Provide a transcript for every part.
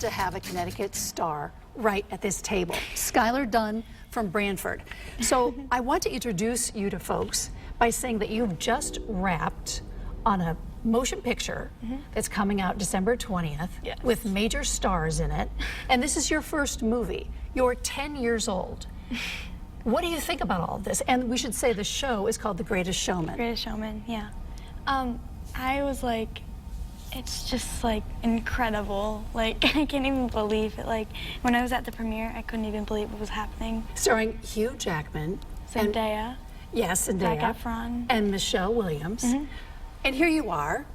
to have a Connecticut star right at this table, Skylar Dunn from Branford. So I want to introduce you to folks by saying that you've just wrapped on a motion picture that's coming out December 20th with major stars in it. And this is your first movie. You're 10 years old. What do you think about all of this? And we should say the show is called The Greatest Showman. Greatest Showman, yeah. I was like, it's just like incredible. Like, I can't even believe it. Like, when I was at the premiere, I couldn't even believe what was happening. Starring Hugh Jackman. Zendaya. Yes, Zendaya. Zac Efron. And Michelle Williams. And here you are,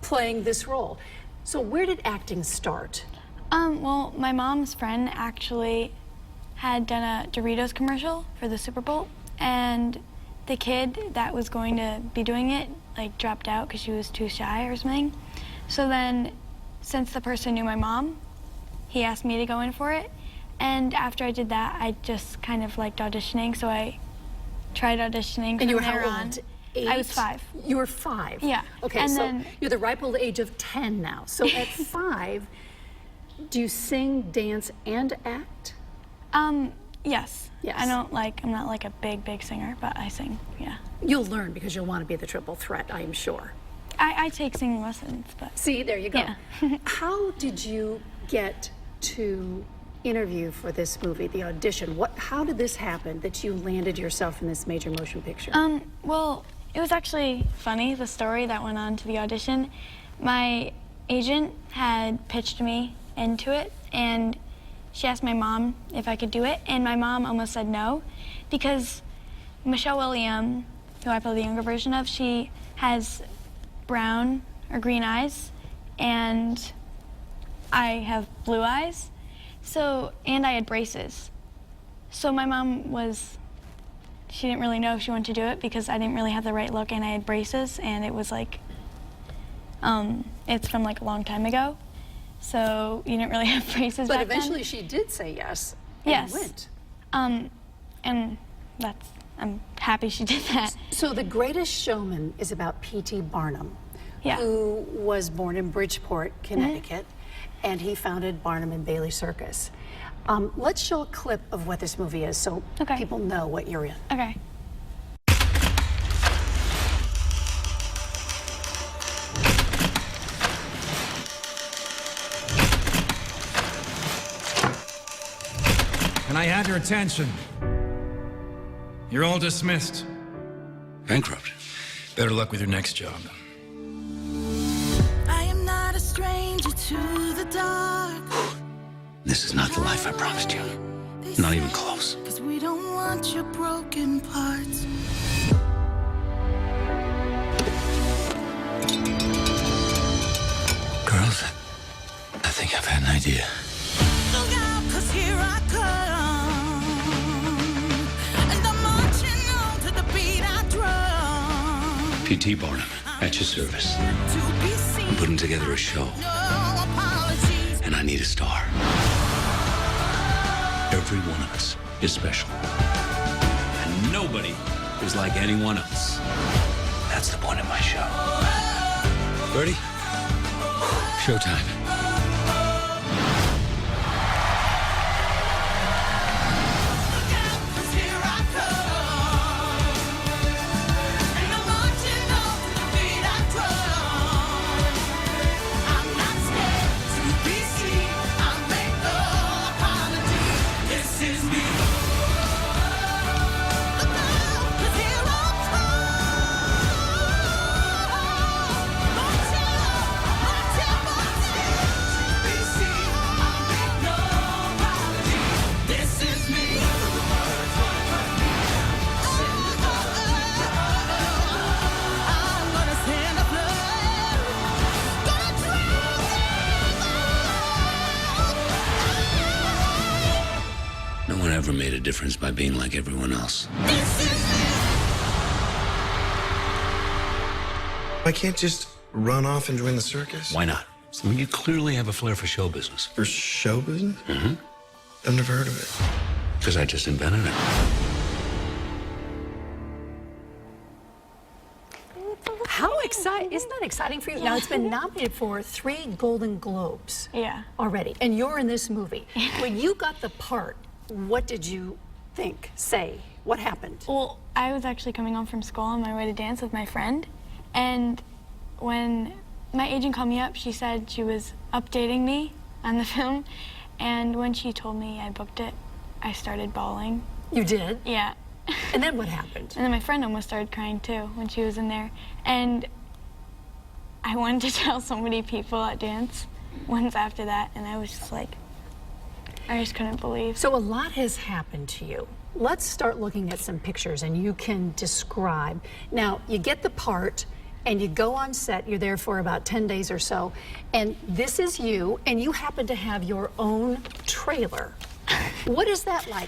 playing this role. So where did acting start? Well, my mom's friend actually had done a Doritos commercial for the Super Bowl, and the kid that was going to be doing it, like, dropped out because she was too shy or something. So then, since the person knew my mom, he asked me to go in for it. And after I did that, I just kind of liked auditioning, so I tried auditioning from there on. And you were how old? 8? I was 5. You were 5? Yeah. Okay, and so then, you're the ripe old age of 10 now. So at 5, do you sing, dance, and act? Yes. Yes. I'm not like a big singer, but I sing, yeah. You'll learn because you'll want to be the triple threat, I am sure. I take singing lessons, but... See, there you go. Yeah. How did you get to interview for this movie, the audition? How did this happen that you landed yourself in this major motion picture? Well, it was actually funny, the story that went on to the audition. My agent had pitched me into it, and she asked my mom if I could do it, and my mom almost said no, because Michelle Williams, who I play the younger version of, she has brown or green eyes, and I have blue eyes, and I had braces. So my mom she didn't really know if she wanted to do it because I didn't really have the right look and I had braces, and it was like, it's from like a long time ago. So you didn't really have braces back then. But eventually she did say yes. Yes. And went. And I'm happy she did that. So The Greatest Showman is about P.T. Barnum, who was born in Bridgeport, Connecticut, and he founded Barnum and Bailey Circus. Let's show a clip of what this movie is so people know what you're in. Okay. Can I have your attention? You're all dismissed. Bankrupt. Better luck with your next job. I am not a stranger to the dark. This is not the life I promised you. Not even close. 'Cause we don't want your broken parts. Girls, I think I've had an idea. Look out, 'cause here I come. And I'm marching on to the beat I drum. P.T. Barnum, at your service. To be seen. I'm putting together a show. No apologies. And I need a star. Every one of us is special. And nobody is like anyone else. That's the point of my show. Ready? Showtime. No one ever made a difference by being like everyone else. I can't just run off and join the circus. Why not? I mean, you clearly have a flair for show business. For show business? Mm-hmm. I've never heard of it. Because I just invented it. How How exciting! Isn't that exciting for you? Now it's been nominated for 3 Golden Globes. Yeah. Already, and you're in this movie. When you got the part, what did you think? Say, what happened? Well, I was actually coming home from school on my way to dance with my friend, and when my agent called me up, she said she was updating me on the film, and when she told me I booked it, I started bawling. You did? Yeah. And then what happened? And then my friend almost started crying too when she was in there. And I wanted to tell so many people at dance once after that, and I was just like, I just couldn't believe. So a lot has happened to you. Let's start looking at some pictures and you can describe. Now, you get the part and you go on set, you're there for about 10 days or so, and this is you, and you happen to have your own trailer. What is that like?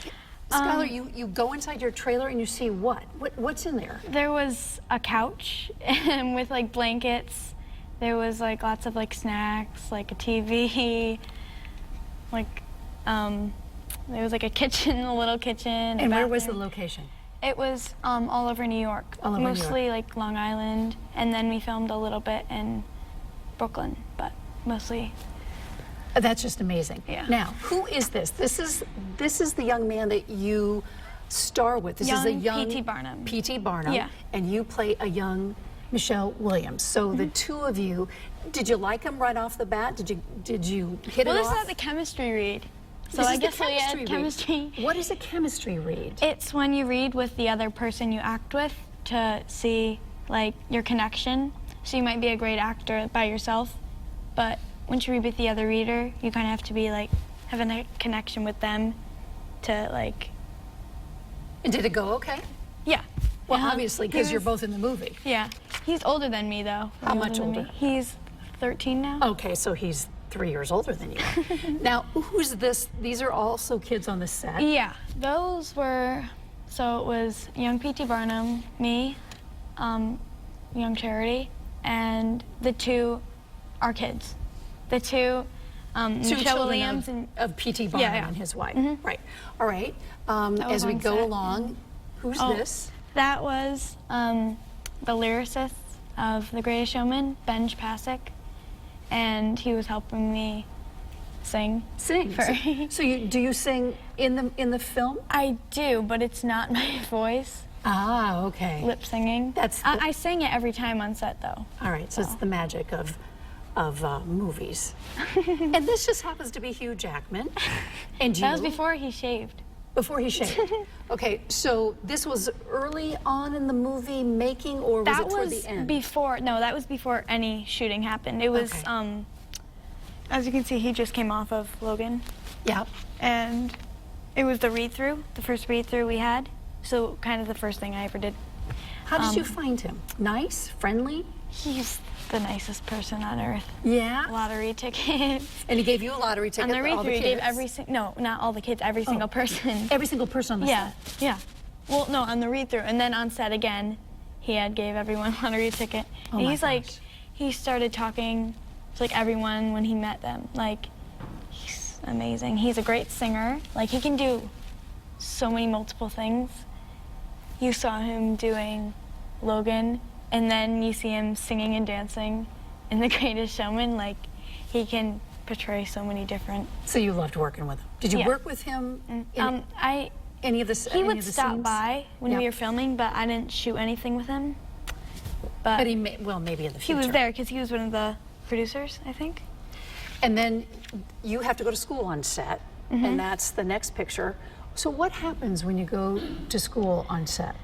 Skylar, you go inside your trailer and you see what? What's in there? There was a couch with like blankets. There was like lots of like snacks, like a TV, like there was like a kitchen, a little kitchen. And where was the location? It was all over New York, All over New York. mostly like Long Island, and then we filmed a little bit in Brooklyn, but mostly. That's just amazing. Yeah. Now, who is this? This is the young man that you star with. This is a young P.T. Barnum. P.T. Barnum. Yeah. And you play a young Michelle Williams. So the two of you, did you like him right off the bat? Did you hit Well, it this off? is the chemistry read. So This I is the guess we had read. chemistry. What is a chemistry read? It's when you read with the other person you act with to see like your connection. So you might be a great actor by yourself, but once you read with the other reader, you kind of have to be like having a connection with them to like. And did it go okay? Yeah. Well, Uh-huh. obviously, He because you're was- both in the movie. Yeah. He's older than me though. How Way much than me. older? He's 13 now. Okay, so he's 3 years older than you. Now, who's this? These are also kids on the set. Yeah, those were, so it was young P.T. Barnum, me, young Charity, and the two are kids. The two, Two Michelle children Williams and of P.T. Barnum yeah. and his wife. Right. All right. was As we on go set. along, who's Oh, this? That was the lyricist of The Greatest Showman, Benj Pasek, and he was helping me sing. Sing. For- So do you sing in the film? I do, but it's not my voice. Ah, okay. Lip singing. That's the- I sing it every time on set though. All right. So it's the magic of movies. And this just happens to be Hugh Jackman. And you. That was before he shaved. Before he shaved. Okay. So this was early on in the movie making, or was That it toward was the end? before. No, that was before any shooting happened. It was, Okay. as you can see, he just came off of Logan, Yeah. and it was the read-through, the first read-through we had. So kind of the first thing I ever did. How did you find him? Nice, friendly. He's the nicest person on earth. Yeah. Lottery ticket. And he gave you a lottery ticket. On the for all read-through, he gave kids? no, not all the kids, every single person. Every single person on the Yeah, set. yeah. Well, no, on the read-through, and then on set again, gave everyone a lottery ticket. Oh And my he's like, gosh. he started talking to like everyone when he met them. Like, he's amazing. He's a great singer. Like, he can do so many multiple things. You saw him doing Logan, and then you see him singing and dancing in The Greatest Showman. Like, he can portray so many different. So you loved working with him. Did you Yeah. work with him in any of the He any would of the stop scenes? by when Yeah. we were filming, but I didn't shoot anything with him. But he may, well, maybe in the He future. was there because he was one of the producers, I think. And then you have to go to school on set, Mm-hmm. and that's the next picture. So what happens when you go to school on set?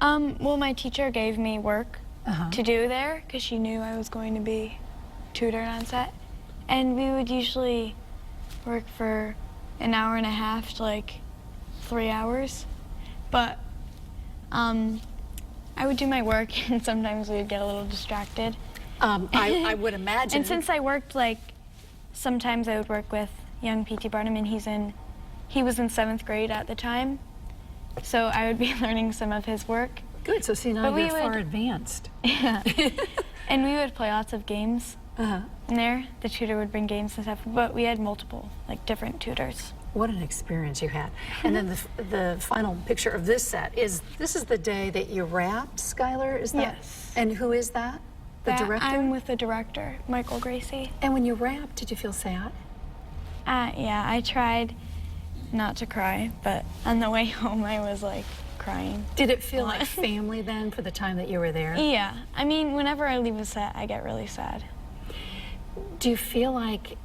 Well, my teacher gave me work Uh-huh. to do there because she knew I was going to be tutored on set. And we would usually work for an hour and a half to like 3 hours. But I would do my work and sometimes we would get a little distracted. I would imagine. And since I worked like, sometimes I would work with young P.T. Barnum, and he was in 7th grade at the time. So I would be learning some of his work. Good, so see, now But we you're far would- advanced. Yeah. And we would play lots of games Uh-huh. in there. The tutor would bring games and stuff, but we had multiple, like different tutors. What an experience you had. And then the final picture of this set is, this is the day that you wrapped, Skylar, is that? Yes. And who is that? director? I'm with the director, Michael Gracie. And when you wrapped, did you feel sad? Yeah, I tried not to cry, but on the way home I was like crying. Did it feel like family then for the time that you were there? Yeah, I mean, whenever I leave a set, I get really sad. Do you feel like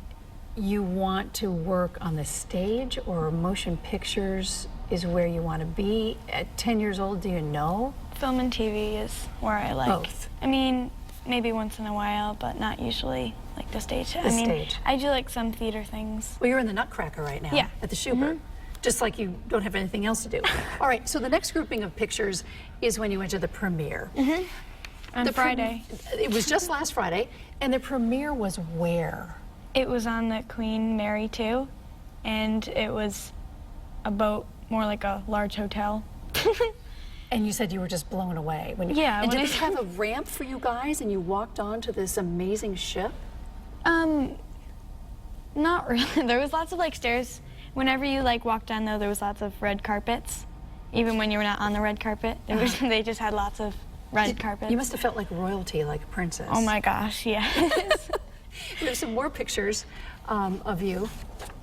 you want to work on the stage, or motion pictures is where you want to be? At 10 years old, do you know? Film and TV is where I like. Both. I mean, maybe once in a while, but not usually like the stage. The stage. I do like some theater things. Well, you're in the Nutcracker right now. Yeah. At the Schubert. Just like you don't have anything else to do. All right, so the next grouping of pictures is when you went to the premiere. On Friday. It was just last Friday, and the premiere was where? It was on the Queen Mary 2, and it was a boat, more like a large hotel. And you said you were just blown away. When you, Yeah, And when did I- they have a ramp for you guys, and you walked onto this amazing ship? Not really. There was lots of like stairs. Whenever you like walked down though, there was lots of red carpets. Even when you were not on the red carpet, there was, they just had lots of red carpets. You must have felt like royalty, like a princess. Oh my gosh, yes. There's some more pictures of you.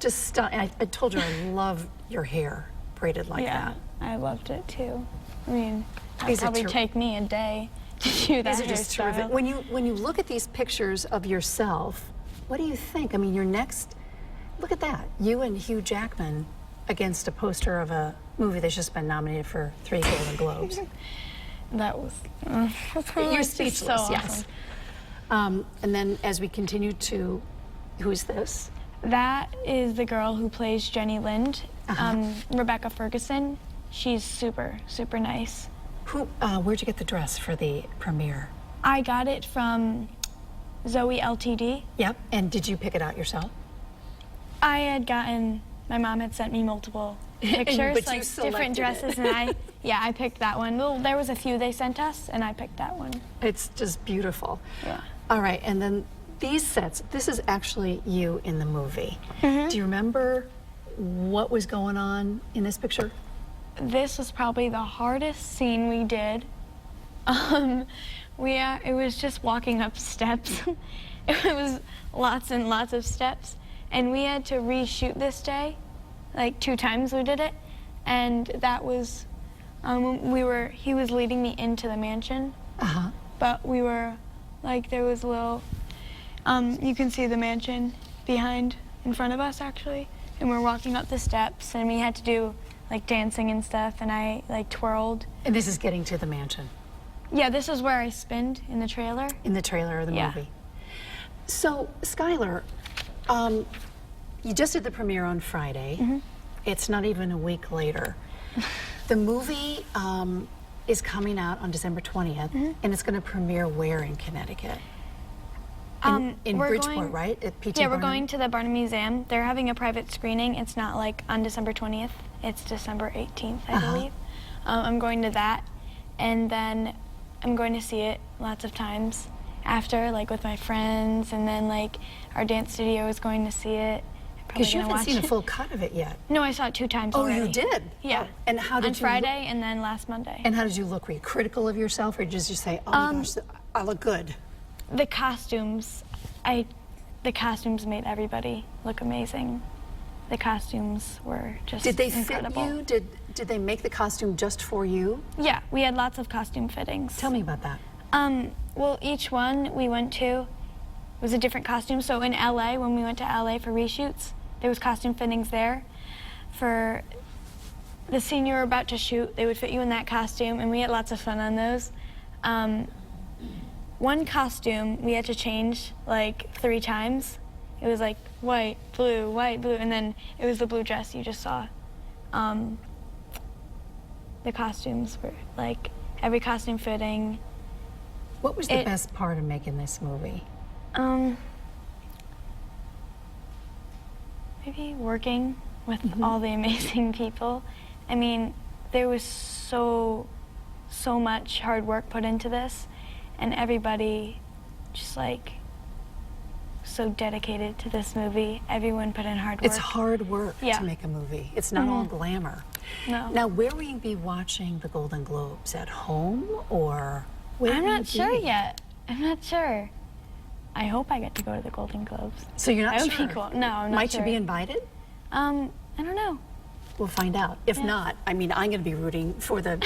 Just I told you I love your hair braided like Yeah, that. I loved it too. I mean, it'd These are probably ter- take me a day to do that These are just terrific. hairstyle. When you look at these pictures of yourself, what do you think? I mean, your next, look at that. You and Hugh Jackman against a poster of a movie that's just been nominated for 3 Golden Globes. That was. You're it's just speechless, so yes. awesome. And then as we continue to, who is this? That is the girl who plays Jenny Lind, Rebecca Ferguson. She's super, super nice. Where'd you get the dress for the premiere? I got it from Zoe LTD. Yep. And did you pick it out yourself? I had gotten, my mom had sent me multiple pictures, But you like selected different dresses, it. and I picked that one. Well, there was a few they sent us, and I picked that one. It's just beautiful. Yeah. All right, and then these sets, this is actually you in the movie. Mm-hmm. Do you remember what was going on in this picture? This was probably the hardest scene we did. It was just walking up steps. It was lots and lots of steps. And we had to reshoot this day, like 2 times we did it. And that was, he was leading me into the mansion. But we were, like, there was a little, you can see the mansion behind, in front of us actually. And we're walking up the steps, and we had to do like dancing and stuff, and I like twirled. And this is getting to the mansion. Yeah, this is where I spinned in the trailer. In the trailer of the Yeah. movie. So, Skylar, you just did the premiere on Friday. It's not even a week later. The movie is coming out on December 20th, and it's going to premiere where in Connecticut? In We're Bridgeport, going- right? At PT Yeah, we're Barnum? going to the Barnum Museum. They're having a private screening. It's not like on December 20th. It's December 18th, I believe. I'm going to that, and then I'm going to see it lots of times after, like with my friends, and then like our dance studio is going to see it. Because you Probably gonna haven't seen a watch it. full cut of it yet. No, I saw it 2 times Oh, already. you did? Yeah. Oh, and how did on you Friday and then last Monday. And how did you look? Were you critical of yourself, or did you just say, "Oh my gosh, I look good"? The costumes, the costumes made everybody look amazing. The costumes were just Did they incredible. fit you? Did they make the costume just for you? Yeah, we had lots of costume fittings. Tell me about that. Well, each one we went to was a different costume. So in LA, when we went to LA for reshoots, there was costume fittings there. For the scene you were about to shoot, they would fit you in that costume, and we had lots of fun on those. One costume we had to change like 3 times. It was like white, blue, and then it was the blue dress you just saw. The costumes were like every costume fitting. What was the best part of making this movie? Maybe working with all the amazing people. I mean, there was so much hard work put into this, and everybody just like so dedicated to this movie. Everyone put in hard work. It's hard work Yeah. to make a movie. It's not all glamour. No. Now, where will you be watching the Golden Globes? At home, or where I'm will not you sure be? yet. I'm not sure. I hope I get to go to the Golden Globes. So you're not That would sure? be cool. No, I'm not Might sure. you be invited? I don't know. We'll find out. If not, I mean, I'm going to be rooting for the,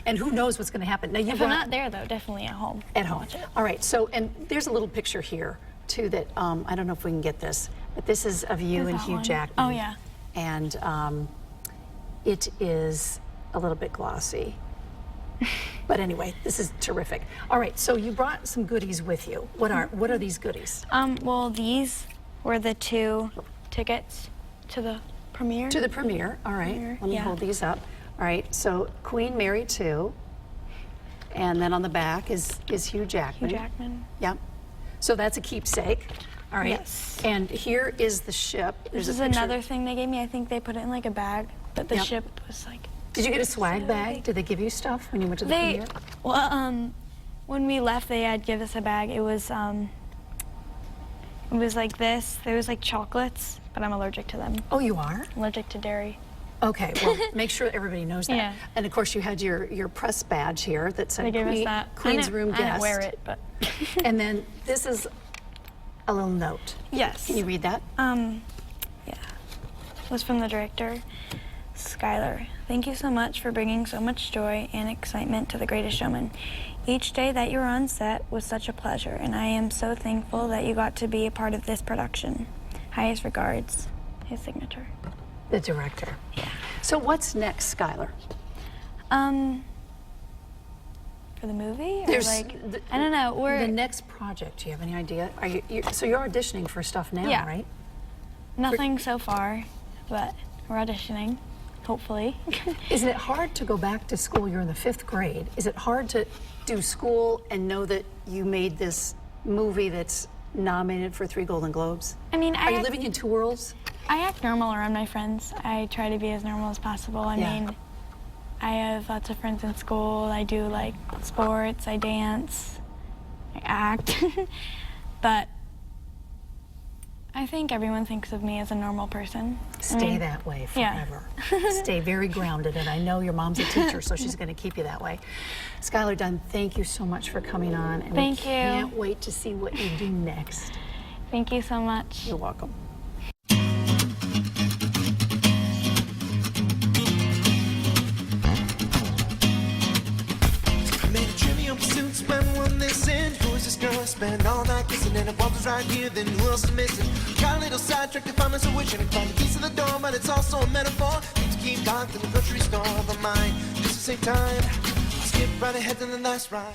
and who knows what's going to happen. Now, you If I'm not there, though, definitely at home. at home. All right. So, and there's a little picture here too that I don't know if we can get this, but this is of you Is and that Hugh one? Jackman. Oh, yeah. And it is a little bit glossy. But anyway, this is terrific. All right. So you brought some goodies with you. What are these goodies? Well, these were the 2 tickets to the premiere. To the premiere. All right. Premiere, Let me yeah. hold these up. All right. So Queen Mary 2. And then on the back is Hugh Jackman. Hugh Jackman. Yep. So that's a keepsake. All right. Yes. And here is the ship. There's This is a picture. another thing they gave me. I think they put it in like a bag, but the Yep. ship was like. Did you get a swag so bag? big. Did they give you stuff when you went to the They, premiere? well, when we left, they had give us a bag. It was like this. There was like chocolates, but I'm allergic to them. Oh, you are? I'm allergic to dairy. Okay. Well, make sure everybody knows that. Yeah. And of course, you had your press badge here that said They gave Queen, us that. Queen's Room I Guest. didn't wear it, but. And then this is a little note. Yes. Can you read that? Yeah. It was from the director, Skylar. Thank you so much for bringing so much joy and excitement to The Greatest Showman. Each day that you were on set was such a pleasure, and I am so thankful that you got to be a part of this production. Highest regards, his signature. The director. Yeah. So what's next, Skylar? For the movie? Or There's like, the- I don't know. The next project, do you have any idea? So you're auditioning for stuff now, Yeah. right? Nothing so far, but we're auditioning, hopefully. Isn't it hard to go back to school? You're in the 5th grade. Is it hard to do school and know that you made this movie that's nominated for 3 Golden Globes? I mean, Are you living in 2 worlds? I act normal around my friends. I try to be as normal as possible. I Yeah. mean, I have lots of friends in school. I do like sports, I dance, I act. But I think everyone thinks of me as a normal person. Stay that way yeah. forever. Stay very grounded, and I know your mom's a teacher, so she's going to keep you that way. Skylar Dunn, thank you so much for coming on, and Thank we you. can't wait to see what you do next. Thank you so much. You're welcome. Made a trivial pursuit, spend one this in. Who is this girl I spend all night kissing? And if Walter's right here, then who else is missing? Got a little sidetracked if I'm as a witch, and I find the keys to the door, but it's also a metaphor. Need to keep locked in the grocery store, but mine just to save time. I'll skip right ahead to the last ride.